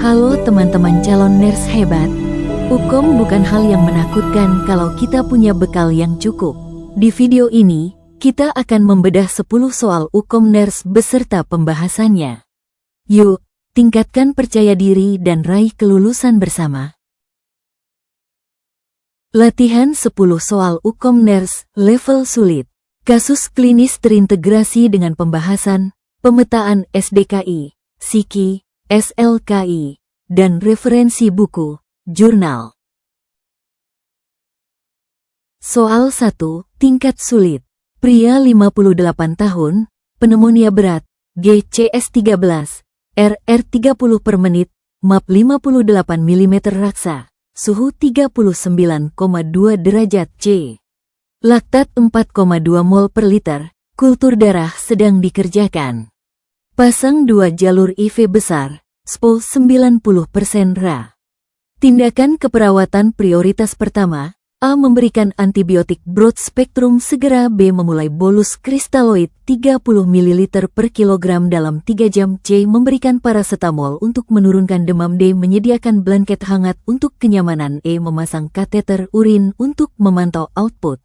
Halo teman-teman calon ners hebat. Hukum bukan hal yang menakutkan kalau kita punya bekal yang cukup. Di video ini, kita akan membedah 10 soal hukum ners beserta pembahasannya. Yuk, tingkatkan percaya diri dan raih kelulusan bersama. Latihan 10 soal hukum ners level sulit. Kasus klinis terintegrasi dengan pembahasan, pemetaan SDKI, SIKI, SLKI, dan referensi buku, jurnal. Soal 1, tingkat sulit. Pria 58 tahun, pneumonia berat, GCS13, RR 30 per menit, MAP 58 mm raksa, suhu 39,2 derajat C. Laktat 4,2 mol per liter, kultur darah sedang dikerjakan. Pasang 2 jalur IV besar, SPO 90% Ra. Tindakan keperawatan prioritas pertama, A. Memberikan antibiotik broad spektrum segera. B. Memulai bolus kristaloid 30 ml per kilogram dalam 3 jam. C. Memberikan paracetamol untuk menurunkan demam. D. Menyediakan blanket hangat untuk kenyamanan. E. Memasang kateter urin untuk memantau output.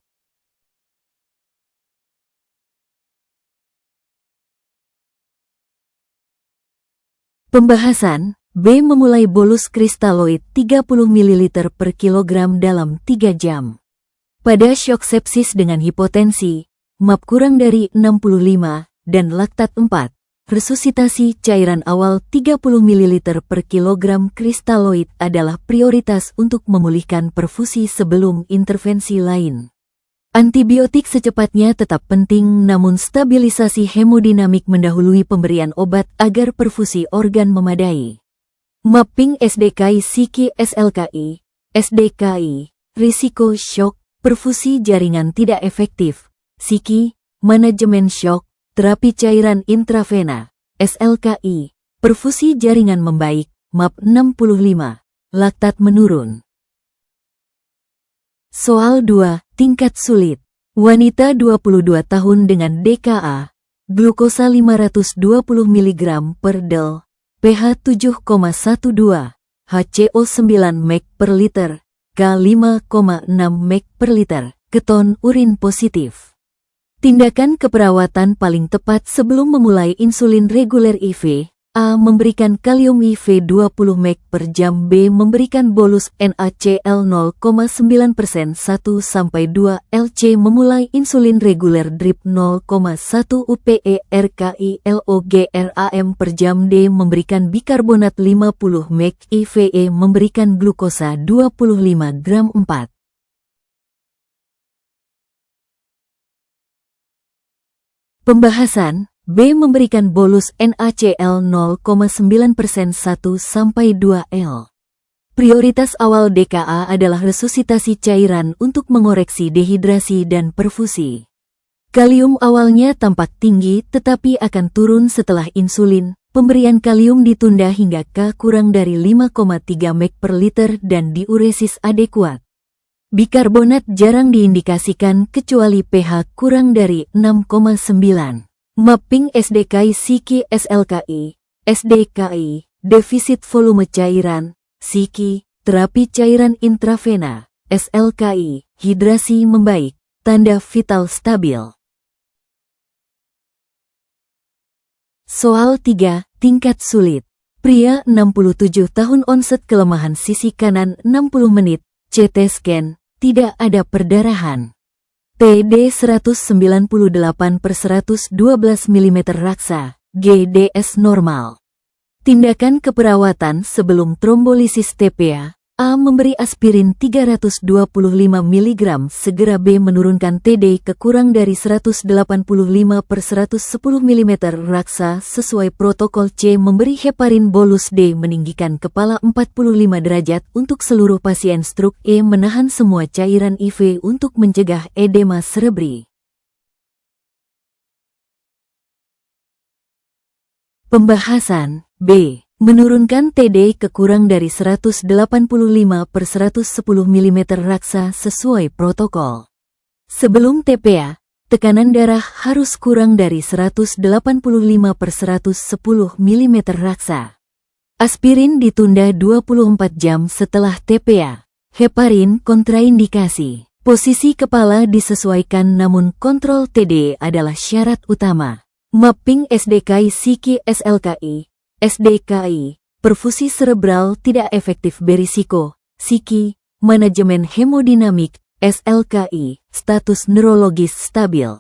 Pembahasan, B. Memulai bolus kristaloid 30 ml per kilogram dalam 3 jam. Pada shock sepsis dengan hipotensi, MAP kurang dari 65, dan laktat 4, resusitasi cairan awal 30 ml per kilogram kristaloid adalah prioritas untuk memulihkan perfusi sebelum intervensi lain. Antibiotik secepatnya tetap penting, namun stabilisasi hemodinamik mendahului pemberian obat agar perfusi organ memadai. Mapping SDKI SIKI SLKI, SDKI, risiko shock, perfusi jaringan tidak efektif, SIKI, manajemen shock, terapi cairan intravena, SLKI, perfusi jaringan membaik, MAP 65, laktat menurun. Soal 2, tingkat sulit. Wanita 22 tahun dengan DKA, glukosa 520 mg per del, pH 7,12, HCO 9 mg per liter, K 5,6 mg per liter, keton urin positif. Tindakan keperawatan paling tepat sebelum memulai insulin reguler IV, A. Memberikan kalium IV 20 mg per jam. B. Memberikan bolus NaCl 0,9% 1-2 L. C. Memulai insulin reguler drip 0,1 UPE RKILOGRAM per jam. D. Memberikan bikarbonat 50 mg IV. E. Memberikan glukosa 25 gram 4. Pembahasan, B. Memberikan bolus NaCl 0,9% 1-2 L. Prioritas awal DKA adalah resusitasi cairan untuk mengoreksi dehidrasi dan perfusi. Kalium awalnya tampak tinggi tetapi akan turun setelah insulin. Pemberian kalium ditunda hingga K kurang dari 5,3 mg per liter dan diuresis adekuat. Bikarbonat jarang diindikasikan kecuali pH kurang dari 6,9. Mapping SDKI SIKI SLKI, SDKI, defisit volume cairan, SIKI, terapi cairan intravena, SLKI, hidrasi membaik, tanda vital stabil. Soal 3, tingkat sulit. Pria 67 tahun onset kelemahan sisi kanan 60 menit, CT scan, tidak ada perdarahan. TD 198/112 mm raksa, GDS normal. Tindakan keperawatan sebelum trombolisis TPA, A. Memberi aspirin 325 mg segera. B. Menurunkan TD ke kurang dari 185/110 mm raksa sesuai protokol. C. Memberi heparin bolus. D. Meninggikan kepala 45 derajat untuk seluruh pasien stroke. E. Menahan semua cairan IV untuk mencegah edema cerebri. Pembahasan, B. Menurunkan TD ke kurang dari 185/110 mm raksa sesuai protokol. Sebelum TPA, tekanan darah harus kurang dari 185/110 mm raksa. Aspirin ditunda 24 jam setelah TPA. Heparin kontraindikasi. Posisi kepala disesuaikan namun kontrol TD adalah syarat utama. Mapping SDKI Psiki SLKI. SDKI, perfusi cerebral tidak efektif berisiko. Psiki, manajemen hemodinamik. SLKI, status neurologis stabil.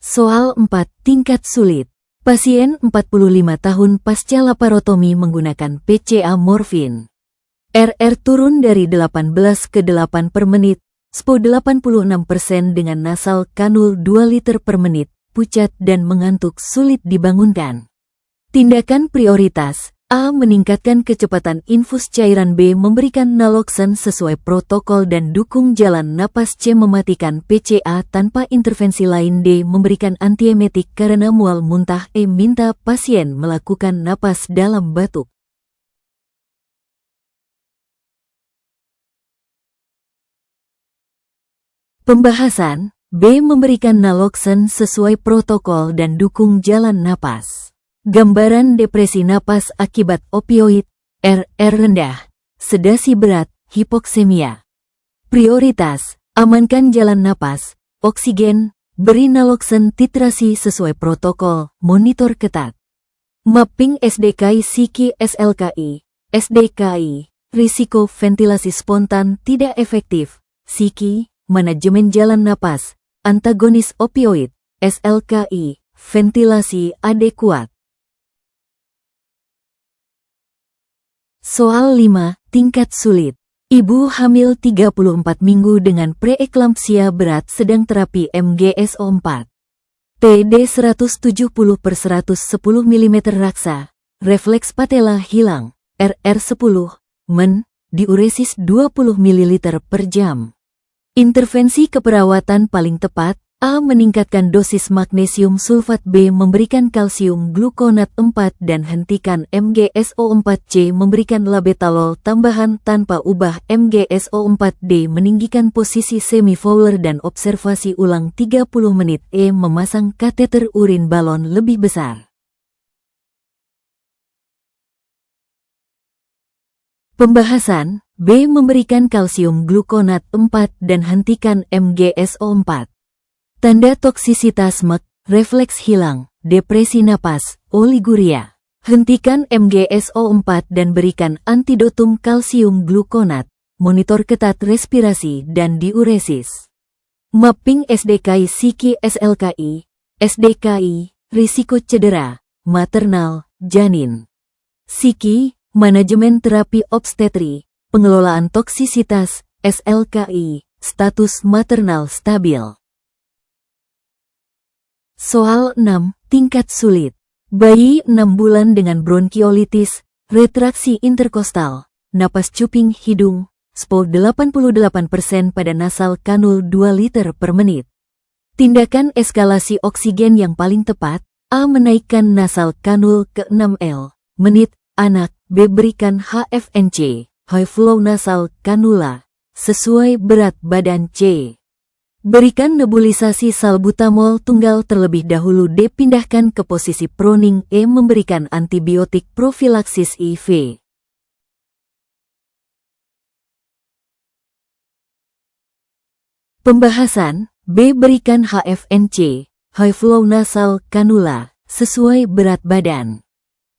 Soal 4, tingkat sulit. Pasien 45 tahun pasca laparotomi menggunakan PCA morfin. RR turun dari 18 ke 8 per menit, SPO 86% dengan nasal kanul 2 liter per menit, pucat dan mengantuk sulit dibangunkan. Tindakan prioritas, A. Meningkatkan kecepatan infus cairan. B. Memberikan naloxon sesuai protokol dan dukung jalan napas. C. Mematikan PCA tanpa intervensi lain. D. Memberikan antiemetik karena mual muntah. E. Minta pasien melakukan napas dalam batuk. Pembahasan, B. Memberikan naloxon sesuai protokol dan dukung jalan napas. Gambaran depresi napas akibat opioid, RR rendah, sedasi berat, hipoksemia. Prioritas, amankan jalan napas, oksigen, beri naloxon titrasi sesuai protokol, monitor ketat. Mapping SDKI Psiki SLKI, SDKI, risiko ventilasi spontan tidak efektif, Psiki, manajemen jalan napas, antagonis opioid, SLKI, ventilasi adekuat. Soal 5, tingkat sulit. Ibu hamil 34 minggu dengan preeklampsia berat sedang terapi MgSO4. TD 170/110 mm raksa, refleks patella hilang, RR 10, men, diuresis 20 ml per jam. Intervensi keperawatan paling tepat, A. Meningkatkan dosis magnesium sulfat. B. Memberikan kalsium glukonat 4 dan hentikan MgSO4. C. Memberikan labetalol tambahan tanpa ubah MgSO4. D. Meninggikan posisi semi-Fowler dan observasi ulang 30 menit. E. Memasang kateter urin balon lebih besar. Pembahasan, B. Memberikan kalsium glukonat 4 dan hentikan MgSO4. Tanda toksisitas MEK, refleks hilang, depresi napas, oliguria. Hentikan MgSO4 dan berikan antidotum kalsium glukonat, monitor ketat respirasi dan diuresis. Mapping SDKI Psiki SLKI, SDKI, risiko cedera, maternal, janin. Psiki, manajemen terapi obstetri, pengelolaan toksisitas, SLKI, status maternal stabil. Soal 6, tingkat sulit. Bayi 6 bulan dengan bronkiolitis, retraksi interkostal, napas cuping hidung, SPO 88% pada nasal kanul 2 liter per menit. Tindakan eskalasi oksigen yang paling tepat, A. Menaikkan nasal kanul ke 6 menit, anak. B. Berikan HFNC, high flow nasal kanula, sesuai berat badan. C. Berikan nebulisasi salbutamol tunggal terlebih dahulu. D. Pindahkan ke posisi proning. E. Memberikan antibiotik profilaksis IV. Pembahasan, B. Berikan HFNC, high flow nasal kanula, sesuai berat badan.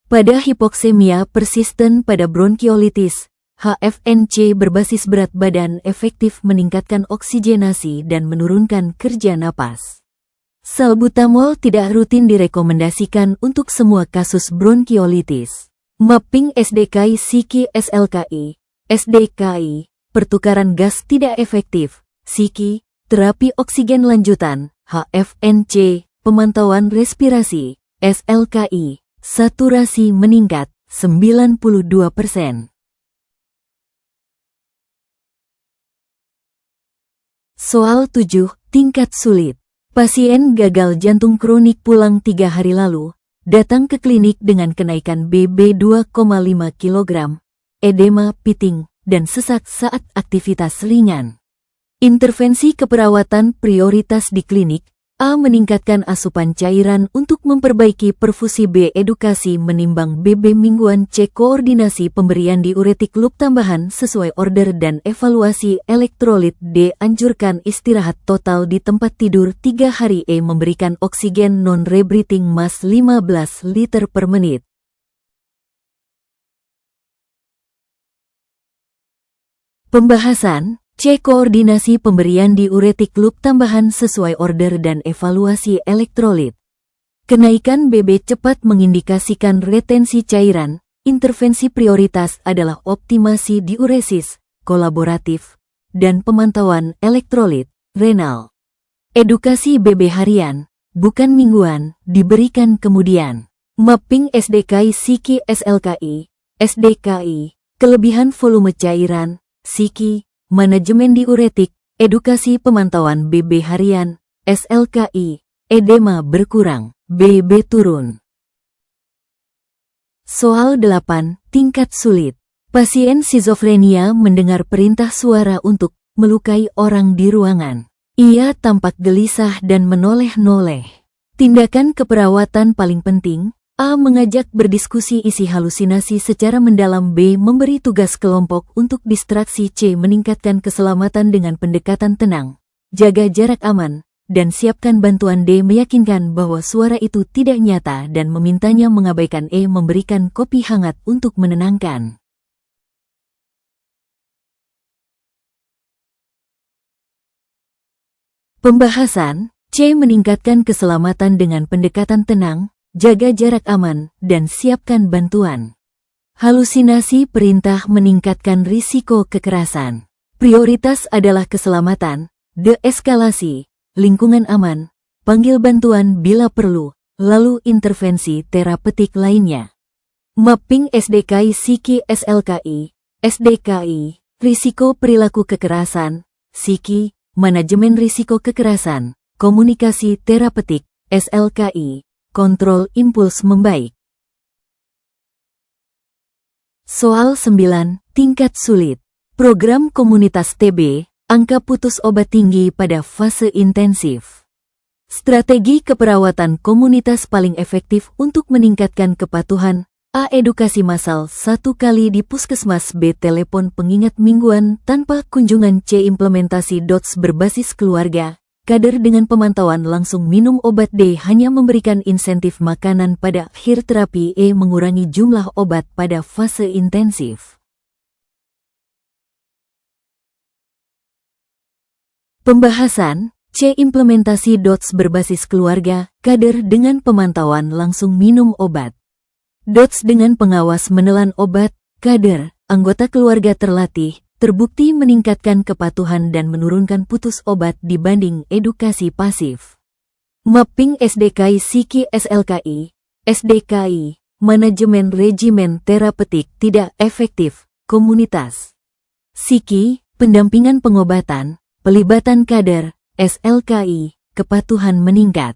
Pada hipoksemia persisten pada bronkiolitis, HFNC berbasis berat badan efektif meningkatkan oksigenasi dan menurunkan kerja napas. Salbutamol tidak rutin direkomendasikan untuk semua kasus bronkiolitis. Mapping SDKI Psiki SLKI, SDKI, pertukaran gas tidak efektif, Psiki, terapi oksigen lanjutan, HFNC, pemantauan respirasi, SLKI, saturasi meningkat, 92%. Soal 7, tingkat sulit. Pasien gagal jantung kronik pulang 3 hari lalu, datang ke klinik dengan kenaikan BB 2,5 kg, edema piting, dan sesak saat aktivitas ringan. Intervensi keperawatan prioritas di klinik, A. Meningkatkan asupan cairan untuk memperbaiki perfusi. B. Edukasi menimbang. BB mingguan. C. Koordinasi pemberian diuretik loop tambahan sesuai order dan evaluasi elektrolit. D. Anjurkan istirahat total di tempat tidur 3 hari. E. Memberikan oksigen non-rebreathing mass 15 liter per menit. Pembahasan. C. Koordinasi pemberian diuretik loop tambahan sesuai order dan evaluasi elektrolit. Kenaikan BB cepat mengindikasikan retensi cairan. Intervensi prioritas adalah optimasi diuresis, kolaboratif, dan pemantauan elektrolit, renal. Edukasi BB harian, bukan mingguan, diberikan kemudian. Mapping SDKI Psiki SLKI, SDKI, kelebihan volume cairan, Psiki, manajemen diuretik, edukasi pemantauan BB harian, SLKI, edema berkurang, BB turun. Soal 8, tingkat sulit. Pasien skizofrenia mendengar perintah suara untuk melukai orang di ruangan. Ia tampak gelisah dan menoleh-noleh. Tindakan keperawatan paling penting. A. Mengajak berdiskusi isi halusinasi secara mendalam. B. Memberi tugas kelompok untuk distraksi. C. Meningkatkan keselamatan dengan pendekatan tenang, jaga jarak aman, dan siapkan bantuan. D. Meyakinkan bahwa suara itu tidak nyata dan memintanya mengabaikan. E. Memberikan kopi hangat untuk menenangkan. Pembahasan. C. Meningkatkan keselamatan dengan pendekatan tenang, jaga jarak aman, dan siapkan bantuan. Halusinasi perintah meningkatkan risiko kekerasan. Prioritas adalah keselamatan, deeskalasi, lingkungan aman, panggil bantuan bila perlu, lalu intervensi terapeutik lainnya. Mapping SDKI Psiki SLKI, SDKI, risiko perilaku kekerasan, Psiki, manajemen risiko kekerasan, komunikasi terapeutik, SLKI, kontrol impuls membaik. Soal 9, tingkat sulit. Program komunitas TB, angka putus obat tinggi pada fase intensif. Strategi keperawatan komunitas paling efektif untuk meningkatkan kepatuhan. A. Edukasi massal 1 kali di puskesmas. B. Telepon pengingat mingguan tanpa kunjungan. C. Implementasi DOTS berbasis keluarga. Kader dengan pemantauan langsung minum obat. D. Hanya memberikan insentif makanan pada akhir terapi. E. Mengurangi jumlah obat pada fase intensif. Pembahasan. C. Implementasi DOTS berbasis keluarga, kader dengan pemantauan langsung minum obat. DOTS dengan pengawas menelan obat, kader, anggota keluarga terlatih, terbukti meningkatkan kepatuhan dan menurunkan putus obat dibanding edukasi pasif. Mapping SDKI Psiki SLKI, SDKI, manajemen regimen terapeutik tidak efektif, komunitas. Psiki, pendampingan pengobatan, pelibatan kader, SLKI, kepatuhan meningkat.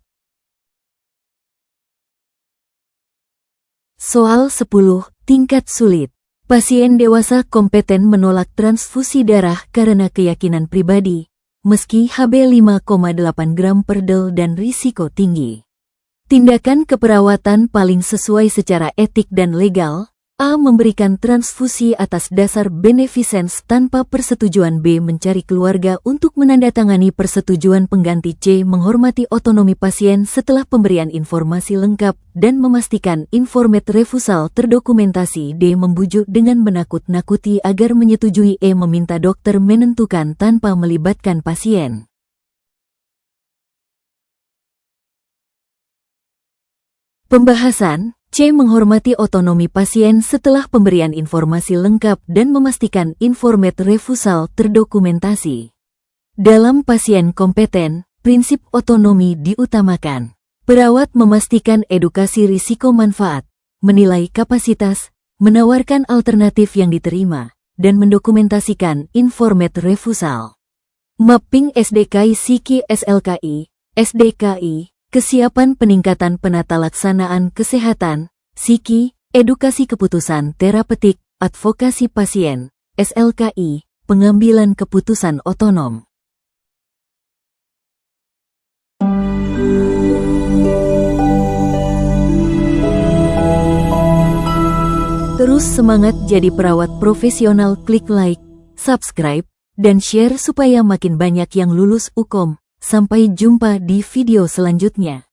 Soal 10, tingkat sulit. Pasien dewasa kompeten menolak transfusi darah karena keyakinan pribadi, meski Hb 5,8 gram per del dan risiko tinggi. Tindakan keperawatan paling sesuai secara etik dan legal. A. Memberikan transfusi atas dasar beneficence tanpa persetujuan. B. Mencari keluarga untuk menandatangani persetujuan pengganti. C. Menghormati otonomi pasien setelah pemberian informasi lengkap dan memastikan informed refusal terdokumentasi. D. Membujuk dengan menakut-nakuti agar menyetujui. E. Meminta dokter menentukan tanpa melibatkan pasien. Pembahasan. C. Menghormati otonomi pasien setelah pemberian informasi lengkap dan memastikan informed refusal terdokumentasi. Dalam pasien kompeten, prinsip otonomi diutamakan. Perawat memastikan edukasi risiko manfaat, menilai kapasitas, menawarkan alternatif yang diterima, dan mendokumentasikan informed refusal. Mapping SDKI Psiki SLKI, SDKI, kesiapan peningkatan penata laksanaan kesehatan, Psiki, edukasi keputusan terapeutik, advokasi pasien, SLKI, pengambilan keputusan otonom. Terus semangat jadi perawat profesional, klik like, subscribe, dan share supaya makin banyak yang lulus UKOM. Sampai jumpa di video selanjutnya.